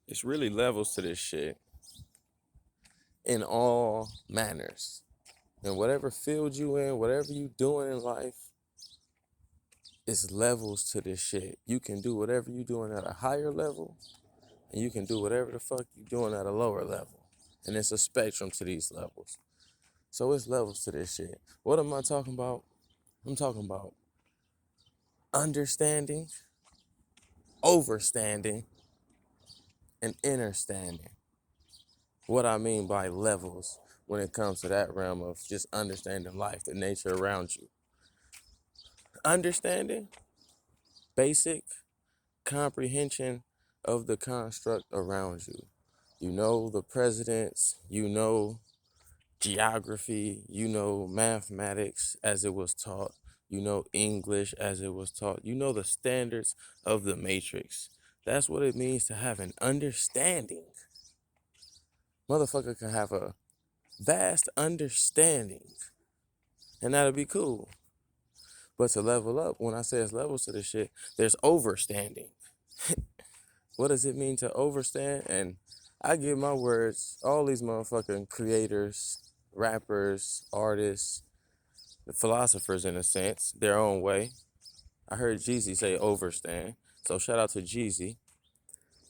It's really levels to this shit in all manners. And whatever field you in, whatever you doing in life, it's levels to this shit. You can do whatever you doing at a higher level, and you can do whatever the fuck you doing at a lower level. And it's a spectrum to these levels. So it's levels to this shit. What am I talking about? I'm talking about understanding, overstanding, and innerstanding. What I mean by levels when it comes to that realm of just understanding life, the nature around you. Understanding, basic comprehension of the construct around you. You know the presidents, you know geography, you know mathematics as it was taught, you know English as it was taught, you know the standards of the matrix. That's what it means to have an understanding. Motherfucker can have a vast understanding, and that'll be cool. But to level up, when I say it's levels to this shit, there's overstanding. What does it mean to overstand? And I give my words, all these motherfucking creators, rappers, artists, philosophers in a sense, their own way. I heard Jeezy say overstand. So shout out to Jeezy.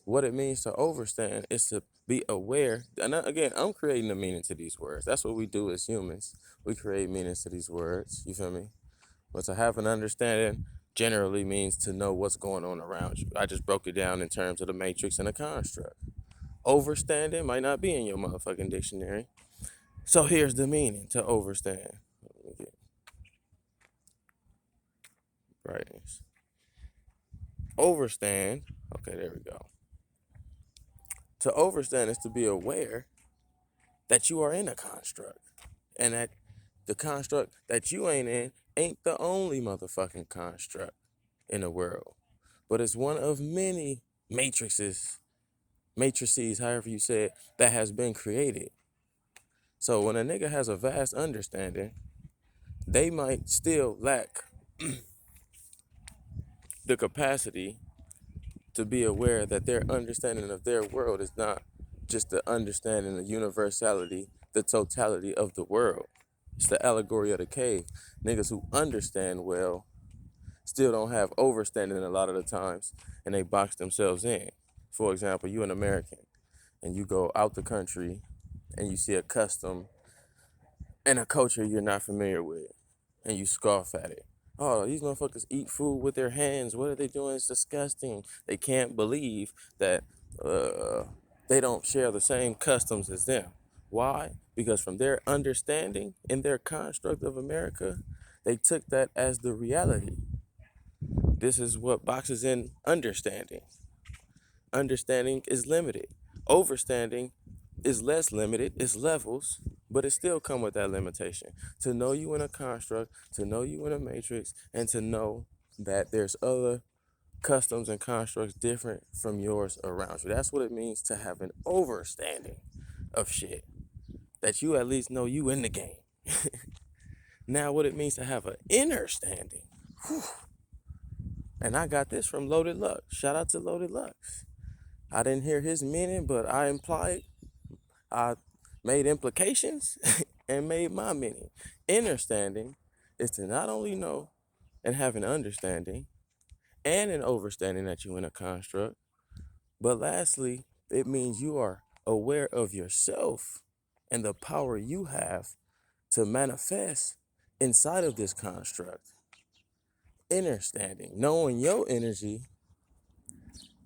What it means to overstand is to be aware. And again, I'm creating a meaning to these words. That's what we do as humans. We create meanings to these words. You feel me? But to have an understanding generally means to know what's going on around you. I just broke it down in terms of the matrix and the construct. Overstanding might not be in your motherfucking dictionary. So here's the meaning to overstand. Let me get brightness. Overstand. Okay, there we go. To overstand is to be aware that you are in a construct and that the construct that you ain't the only motherfucking construct in the world, but it's one of many matrices, however you say it, that has been created. So when a nigga has a vast understanding, they might still lack the capacity to be aware that their understanding of their world is not just the understanding, the universality, the totality of the world. It's the allegory of the cave. Niggas who understand well still don't have overstanding a lot of the times, and they box themselves in. For example, you an American, and you go out the country, and you see a custom and a culture you're not familiar with, and you scoff at it. Oh, these motherfuckers eat food with their hands. What are they doing? It's disgusting. They can't believe that uh, they don't share the same customs as them. Why? Because from their understanding in their construct of America, they took that as the reality. This is what boxes in understanding. Understanding is limited. Overstanding is less limited. It's levels, but it still come with that limitation. To know you in a construct, to know you in a matrix, and to know that there's other customs and constructs different from yours around you. That's what it means to have an overstanding of shit. That you at least know you in the game. Now what it means to have an inner standing. Whew. And I got this from Loaded Luck. Shout out to Loaded Lux. I didn't hear his meaning, but I made implications and made my meaning. Understanding is to not only know and have an understanding and an overstanding that you're in a construct, but lastly, it means you are aware of yourself and the power you have to manifest inside of this construct. Understanding, knowing your energy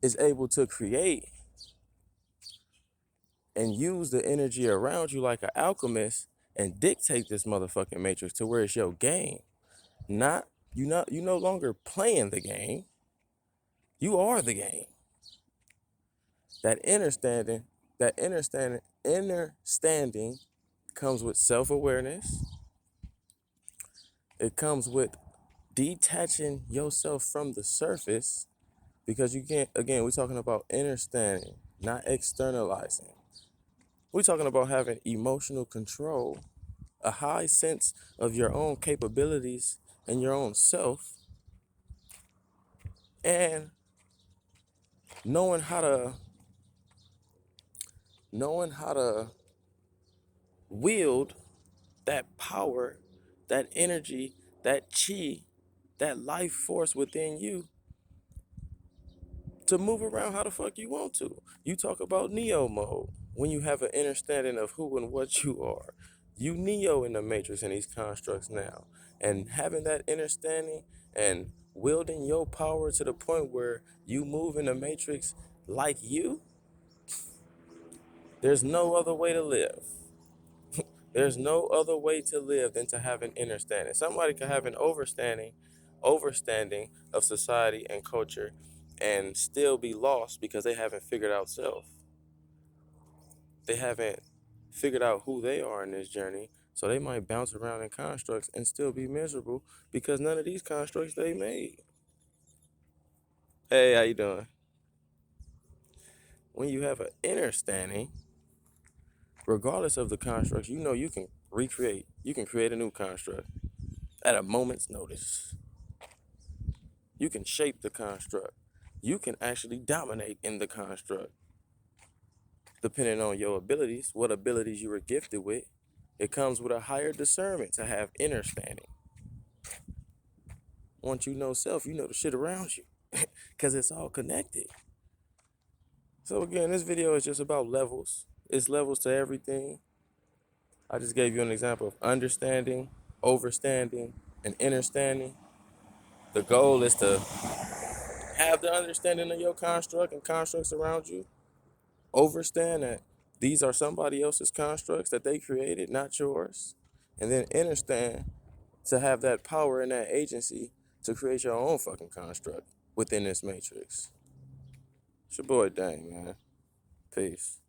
is able to create and use the energy around you like an alchemist and dictate this motherfucking matrix to where it's your game. You no longer playing the game. You are the game. Inner standing comes with self-awareness. It comes with detaching yourself from the surface because you can't, again, we're talking about understanding, not externalizing. We're talking about having emotional control, a high sense of your own capabilities and your own self, and knowing how to knowing how to wield that power, that energy, that chi, that life force within you to move around how the fuck you want to. You talk about Neo mode when you have an understanding of who and what you are. You Neo in the matrix in these constructs now. And having that understanding and wielding your power to the point where you move in the matrix like you, there's no other way to live. There's no other way to live than to have an understanding. Somebody can have an overstanding of society and culture and still be lost because they haven't figured out self. They haven't figured out who they are in this journey. So they might bounce around in constructs and still be miserable because none of these constructs they made. Hey, how you doing? When you have an understanding, regardless of the constructs, you know you can recreate. You can create a new construct at a moment's notice. You can shape the construct. You can actually dominate in the construct. Depending on your abilities, what abilities you were gifted with, it comes with a higher discernment to have innerstanding. Once you know self, you know the shit around you because it's all connected. So again, this video is just about levels. It's levels to everything. I just gave you an example of understanding, overstanding, and innerstanding. The goal is to have the understanding of your construct and constructs around you. Overstand that these are somebody else's constructs that they created, not yours. And then understand to have that power and that agency to create your own fucking construct within this matrix. It's your boy Dang, man. Peace.